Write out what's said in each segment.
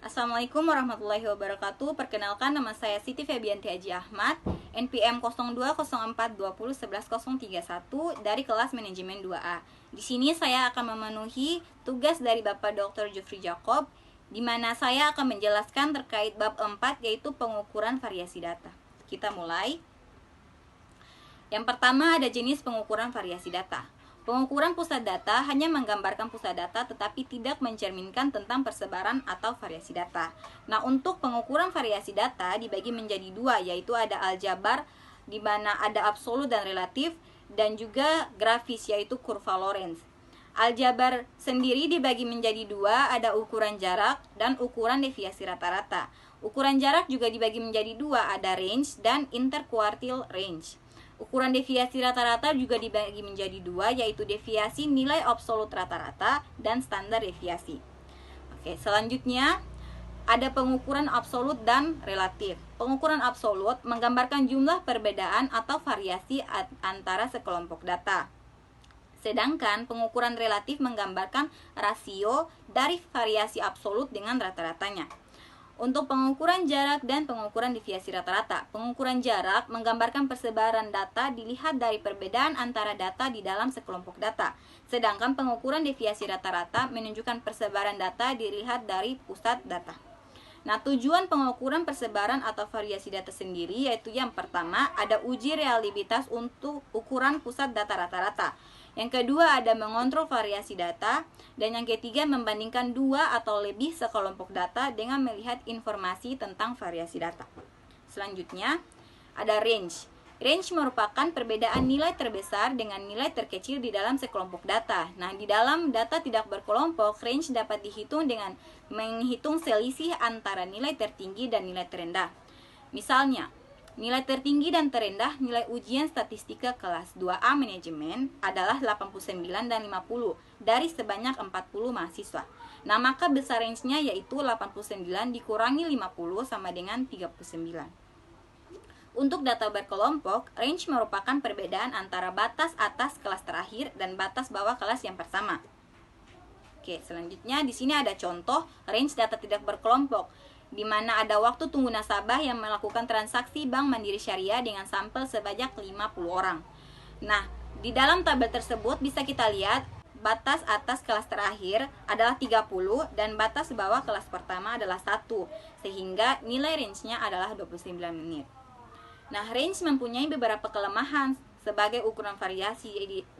Assalamualaikum warahmatullahi wabarakatuh. Perkenalkan, nama saya Siti Febianti Haji Ahmad, NPM 020420111031 dari kelas manajemen 2A. Di sini saya akan memenuhi tugas dari Bapak Dr. Jufri Jacob, di mana saya akan menjelaskan terkait bab 4, yaitu pengukuran variasi data. Kita mulai. Yang pertama, ada jenis pengukuran variasi data. Pengukuran pusat data hanya menggambarkan pusat data tetapi tidak mencerminkan tentang persebaran atau variasi data. Nah, untuk pengukuran variasi data dibagi menjadi dua, yaitu ada aljabar di mana ada absolut dan relatif, dan juga grafis yaitu kurva Lorenz. Aljabar sendiri dibagi menjadi dua, ada ukuran jarak dan ukuran deviasi rata-rata. Ukuran jarak juga dibagi menjadi dua, ada range dan interquartile range. Ukuran deviasi rata-rata juga dibagi menjadi dua, yaitu deviasi nilai absolut rata-rata dan standar deviasi. Oke, selanjutnya ada pengukuran absolut dan relatif. Pengukuran absolut menggambarkan jumlah perbedaan atau variasi antara sekelompok data. Sedangkan pengukuran relatif menggambarkan rasio dari variasi absolut dengan rata-ratanya. Untuk pengukuran jarak dan pengukuran deviasi rata-rata, pengukuran jarak menggambarkan persebaran data dilihat dari perbedaan antara data di dalam sekelompok data. Sedangkan pengukuran deviasi rata-rata menunjukkan persebaran data dilihat dari pusat data. Nah, tujuan pengukuran persebaran atau variasi data sendiri yaitu yang pertama, ada uji reliabilitas untuk ukuran pusat data rata-rata. Yang kedua, ada mengontrol variasi data. Dan yang ketiga, membandingkan dua atau lebih sekelompok data dengan melihat informasi tentang variasi data. Selanjutnya, ada range. Range merupakan perbedaan nilai terbesar dengan nilai terkecil di dalam sekelompok data. Nah, di dalam data tidak berkelompok, range dapat dihitung dengan menghitung selisih antara nilai tertinggi dan nilai terendah. Misalnya, nilai tertinggi dan terendah nilai ujian statistika kelas 2A manajemen adalah 89 dan 50 dari sebanyak 40 mahasiswa. Nah, maka besar range-nya yaitu 89 dikurangi 50 sama dengan 39. Untuk data berkelompok, range merupakan perbedaan antara batas atas kelas terakhir dan batas bawah kelas yang pertama. Oke, selanjutnya di sini ada contoh range data tidak berkelompok, di mana ada waktu tunggu nasabah yang melakukan transaksi Bank Mandiri Syariah dengan sampel sebanyak 50 orang. Nah, di dalam tabel tersebut bisa kita lihat batas atas kelas terakhir adalah 30 dan batas bawah kelas pertama adalah 1, sehingga nilai range-nya adalah 29 menit. Nah, range mempunyai beberapa kelemahan sebagai ukuran variasi,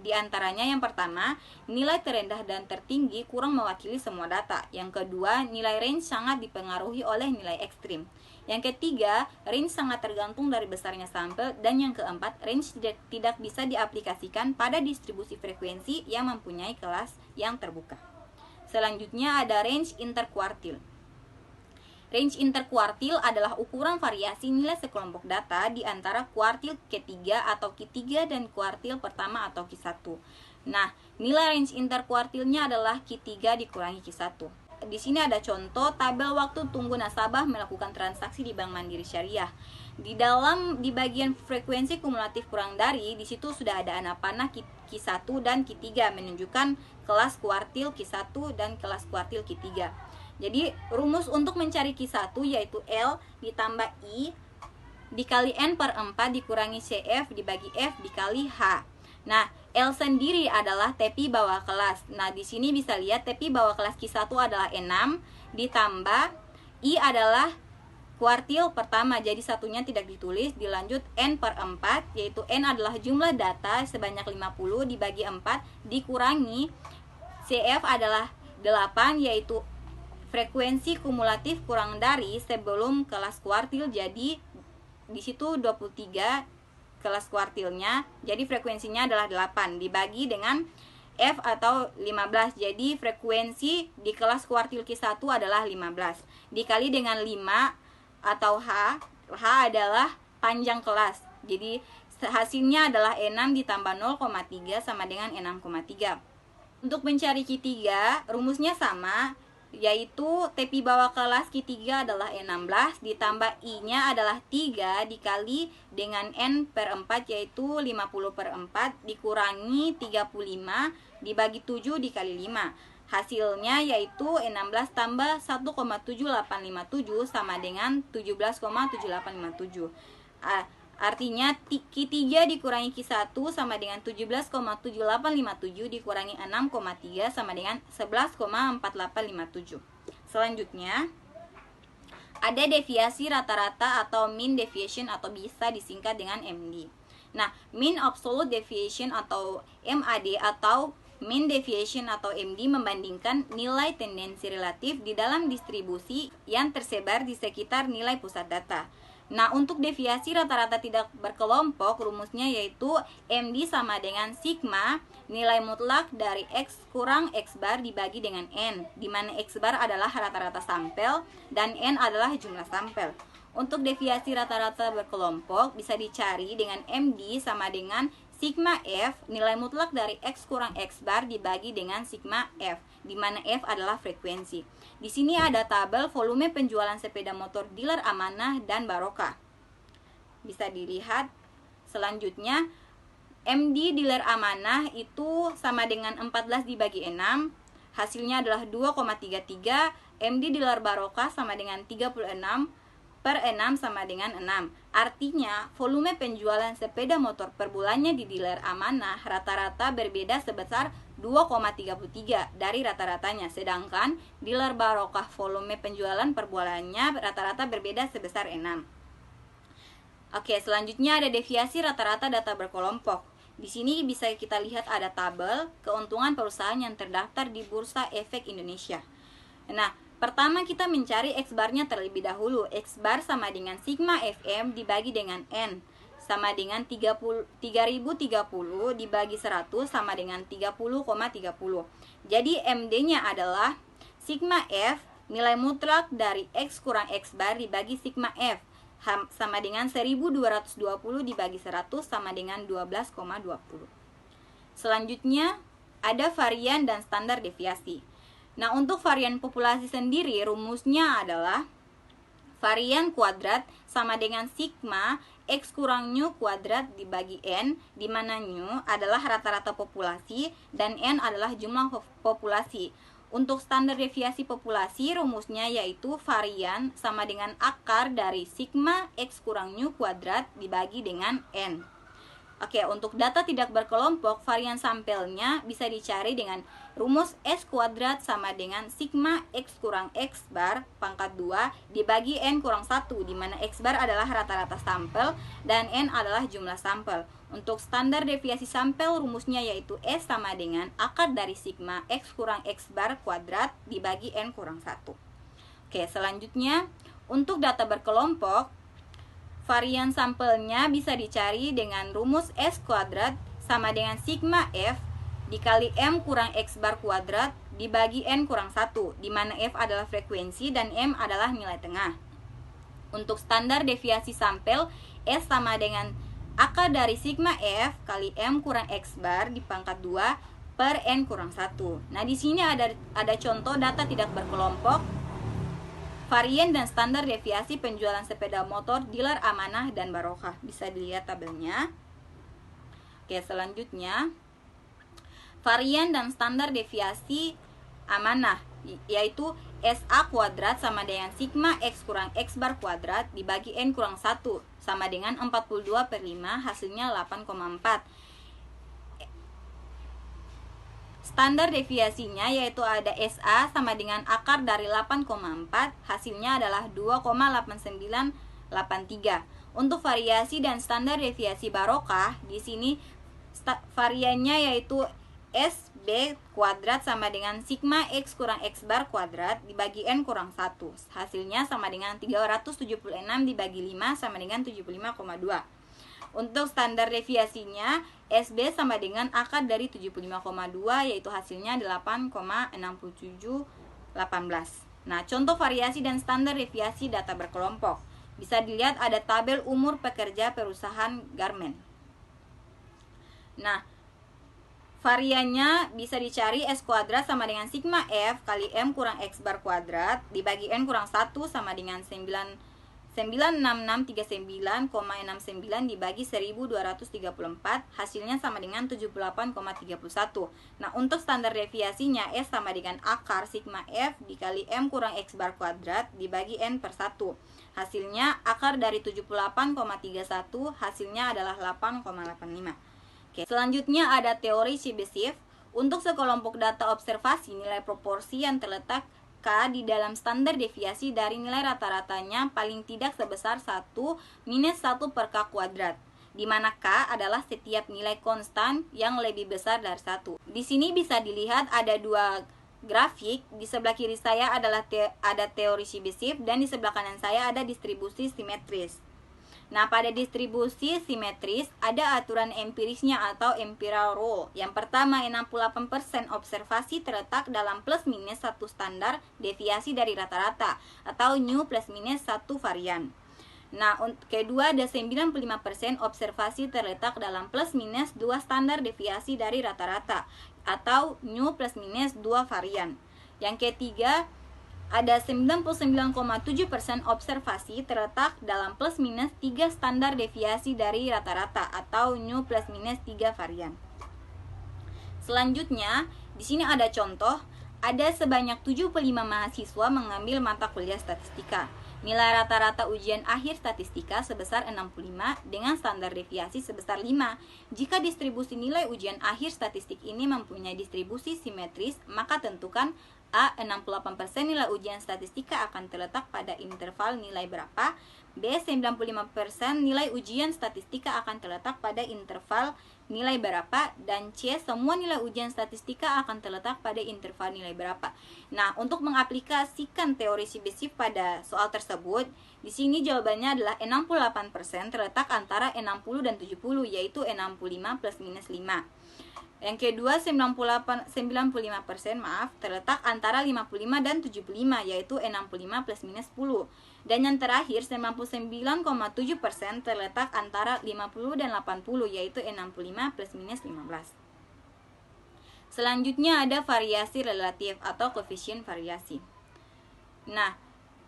di antaranya yang pertama, nilai terendah dan tertinggi kurang mewakili semua data. Yang kedua, nilai range sangat dipengaruhi oleh nilai ekstrim. Yang ketiga, range sangat tergantung dari besarnya sampel. Dan yang keempat, range tidak bisa diaplikasikan pada distribusi frekuensi yang mempunyai kelas yang terbuka. Selanjutnya ada range interquartile. Range interkuartil adalah ukuran variasi nilai sekelompok data di antara kuartil Q3 atau Q3 dan kuartil pertama atau Q1. Nah, nilai range interkuartilnya adalah Q3 dikurangi Q1. Di sini ada contoh tabel waktu tunggu nasabah melakukan transaksi di Bank Mandiri Syariah. Di bagian frekuensi kumulatif kurang dari, di situ sudah ada anak panah Q1 dan Q3 menunjukkan kelas kuartil Q1 dan kelas kuartil Q3. Jadi rumus untuk mencari Q1 yaitu L ditambah I dikali N per 4 dikurangi CF dibagi F dikali H. Nah, L sendiri adalah TPI bawah kelas. Nah, di sini bisa lihat TPI bawah kelas Q1 adalah 6 ditambah I adalah kuartil pertama, jadi satunya tidak ditulis, dilanjut N per 4 yaitu N adalah jumlah data sebanyak 50 dibagi 4 dikurangi CF adalah 8 yaitu frekuensi kumulatif kurang dari sebelum kelas kuartil, jadi di situ 23 kelas kuartilnya, jadi frekuensinya adalah 8 dibagi dengan F atau 15, jadi frekuensi di kelas kuartil Q1 adalah 15 dikali dengan 5 atau H adalah panjang kelas, jadi hasilnya adalah 6 ditambah 0,3 sama dengan 6,3. Untuk mencari Q3 rumusnya sama, yaitu TPI bawah kelas Q3 adalah 16 ditambah I-nya adalah 3 dikali dengan N per 4 yaitu 50 per 4 dikurangi 35 dibagi 7 dikali 5. Hasilnya yaitu 16 tambah 1,7857 sama dengan 17,7857. Artinya Q3 dikurangi Q1 sama dengan 17,7857 dikurangi 6,3 sama dengan 11,4857. Selanjutnya ada deviasi rata-rata atau mean deviation atau bisa disingkat dengan MD. Nah, mean absolute deviation atau MAD atau mean deviation atau MD membandingkan nilai tendensi relatif di dalam distribusi yang tersebar di sekitar nilai pusat data. Nah, untuk deviasi rata-rata tidak berkelompok, rumusnya yaitu MD sama dengan sigma nilai mutlak dari X kurang X bar dibagi dengan N, di mana X bar adalah rata-rata sampel dan N adalah jumlah sampel. Untuk deviasi rata-rata berkelompok bisa dicari dengan MD sama dengan sigma F nilai mutlak dari X kurang X bar dibagi dengan sigma F, di mana F adalah frekuensi. Di sini ada tabel volume penjualan sepeda motor dealer Amanah dan Barokah. Bisa dilihat. Selanjutnya, MD dealer Amanah itu sama dengan 14 dibagi 6. Hasilnya adalah 2,33. MD dealer Barokah sama dengan 36 per 6 sama dengan 6. Artinya, volume penjualan sepeda motor per bulannya di dealer Amanah rata-rata berbeda sebesar 2,33 dari rata-ratanya, sedangkan dealer Barokah volume penjualan per bulannya rata-rata berbeda sebesar 6. Oke, selanjutnya ada deviasi rata-rata data berkelompok. Di sini bisa kita lihat ada tabel keuntungan perusahaan yang terdaftar di Bursa Efek Indonesia. Nah, pertama kita mencari X barnya terlebih dahulu. X bar sama dengan sigma FM dibagi dengan N, sama dengan 3030 dibagi 100 sama dengan 30,30. Jadi MD-nya adalah sigma F nilai mutlak dari X kurang X bar dibagi sigma F sama dengan 1220 dibagi 100 sama dengan 12,20. Selanjutnya ada varian dan standar deviasi. Nah, untuk varian populasi sendiri rumusnya adalah varian kuadrat sama dengan sigma X kurang nu kuadrat dibagi N, di mana nu adalah rata-rata populasi dan N adalah jumlah populasi. Untuk standar deviasi populasi rumusnya yaitu varian sama dengan akar dari sigma X kurang nu kuadrat dibagi dengan N. Oke, untuk data tidak berkelompok, varian sampelnya bisa dicari dengan rumus S kuadrat sama dengan sigma X kurang X bar pangkat 2 dibagi N kurang 1, di mana X bar adalah rata-rata sampel dan N adalah jumlah sampel. Untuk standar deviasi sampel, rumusnya yaitu S sama dengan akar dari sigma X kurang X bar kuadrat dibagi N kurang 1. Oke, selanjutnya untuk data berkelompok, varian sampelnya bisa dicari dengan rumus S kuadrat sama dengan sigma F dikali M kurang X bar kuadrat dibagi N kurang 1, di mana F adalah frekuensi dan M adalah nilai tengah. Untuk standar deviasi sampel, S sama dengan akar dari sigma F kali M kurang X bar di pangkat 2 per N kurang 1. Nah, di sini ada contoh data tidak berkelompok, varian dan standar deviasi penjualan sepeda motor dealer Amanah dan Barokah. Bisa dilihat tabelnya. Oke, selanjutnya varian dan standar deviasi Amanah yaitu SA kuadrat sama dengan sigma X kurang X bar kuadrat dibagi N kurang 1 sama dengan 42 per 5, hasilnya 8,4. Standar deviasinya yaitu ada SA sama dengan akar dari 8,4, hasilnya adalah 2,8983. Untuk variasi dan standar deviasi Barokah, di sini variannya yaitu SB kuadrat sama dengan sigma X kurang X bar kuadrat dibagi N kurang 1. Hasilnya sama dengan 376 dibagi 5 sama dengan 75,2. Untuk standar deviasinya, SB sama dengan akar dari 75,2 yaitu hasilnya 8,6718. Nah, contoh variasi dan standar deviasi data berkelompok. Bisa dilihat ada tabel umur pekerja perusahaan garmen. Nah, variannya bisa dicari S kuadrat sama dengan sigma F kali M kurang X bar kuadrat dibagi N kurang 1 sama dengan 9,9 96639,69 dibagi 1234 hasilnya sama dengan 78,31. Nah, untuk standar deviasinya S sama dengan akar sigma F dikali M kurang X bar kuadrat dibagi N per 1. Hasilnya akar dari 78,31 hasilnya adalah 8,85. Oke, selanjutnya ada teori Chebyshev. Untuk sekelompok data observasi, nilai proporsi yang terletak K di dalam standar deviasi dari nilai rata-ratanya paling tidak sebesar 1 minus 1 per K kuadrat, di mana K adalah setiap nilai konstan yang lebih besar dari 1. Di sini bisa dilihat ada dua grafik. Di sebelah kiri saya adalah ada teori Chebyshev dan di sebelah kanan saya ada distribusi simetris. Nah, pada distribusi simetris ada aturan empirisnya atau empirical rule. Yang pertama, 68% observasi terletak dalam plus minus 1 standar deviasi dari rata-rata atau nu plus minus 1 varian. Nah, kedua ada 95% observasi terletak dalam plus minus 2 standar deviasi dari rata-rata atau nu plus minus 2 varian. Yang ketiga ada 99,7% observasi terletak dalam plus minus 3 standar deviasi dari rata-rata atau nu plus minus 3 varian. Selanjutnya, di sini ada contoh, ada sebanyak 75 mahasiswa mengambil mata kuliah statistika. Nilai rata-rata ujian akhir statistika sebesar 65 dengan standar deviasi sebesar 5. Jika distribusi nilai ujian akhir statistik ini mempunyai distribusi simetris, maka tentukan A. 68% nilai ujian statistika akan terletak pada interval nilai berapa. B. 95% nilai ujian statistika akan terletak pada interval nilai berapa. Dan C. Semua nilai ujian statistika akan terletak pada interval nilai berapa. Nah, untuk mengaplikasikan teori Chebyshev pada soal tersebut, di sini jawabannya adalah 68% terletak antara 60 dan 70, yaitu 65 plus minus 5. Yang kedua 95% terletak antara 55 dan 75, yaitu 65 plus minus 10. Dan yang terakhir 99,7% terletak antara 50 dan 80, yaitu 65 plus minus 15. Selanjutnya ada variasi relatif atau koefisien variasi. Nah,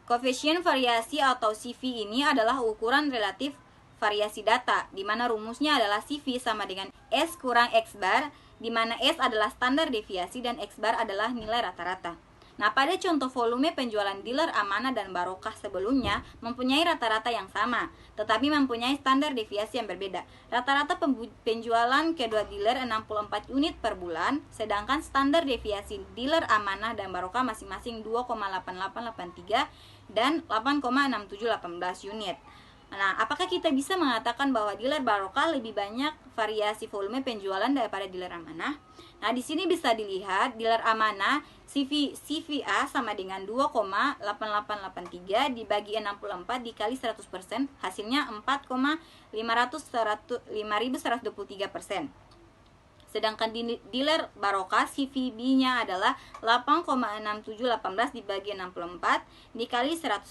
koefisien variasi atau CV ini adalah ukuran relatif variasi data, di mana rumusnya adalah CV sama dengan S kurang X bar, di mana S adalah standar deviasi dan X bar adalah nilai rata-rata. Nah, pada contoh volume penjualan dealer Amanah dan Barokah sebelumnya mempunyai rata-rata yang sama, tetapi mempunyai standar deviasi yang berbeda. Rata-rata penjualan kedua dealer 64 unit per bulan, sedangkan standar deviasi dealer Amanah dan Barokah masing-masing 2,8883 dan 8,6718 unit. Nah, apakah kita bisa mengatakan bahwa dealer Barokah lebih banyak variasi volume penjualan daripada dealer Amanah? Nah, di sini bisa dilihat dealer Amanah CVA sama dengan 2,8883 dibagi 64 dikali 100%, hasilnya 4,5123%. Sedangkan dealer Barokah CVB-nya adalah 8,6718 dibagi 64 dikali 100%.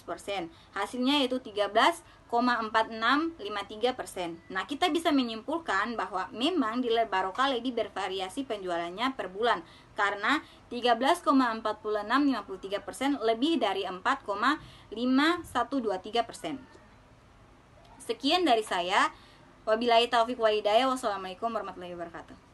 Hasilnya yaitu 13,4653%. Nah, kita bisa menyimpulkan bahwa memang dealer Barokah lebih bervariasi penjualannya per bulan karena 13,4653% lebih dari 4,5123%. Sekian dari saya. Wabillahi taufiq walhidayah. Wassalamualaikum warahmatullahi wabarakatuh.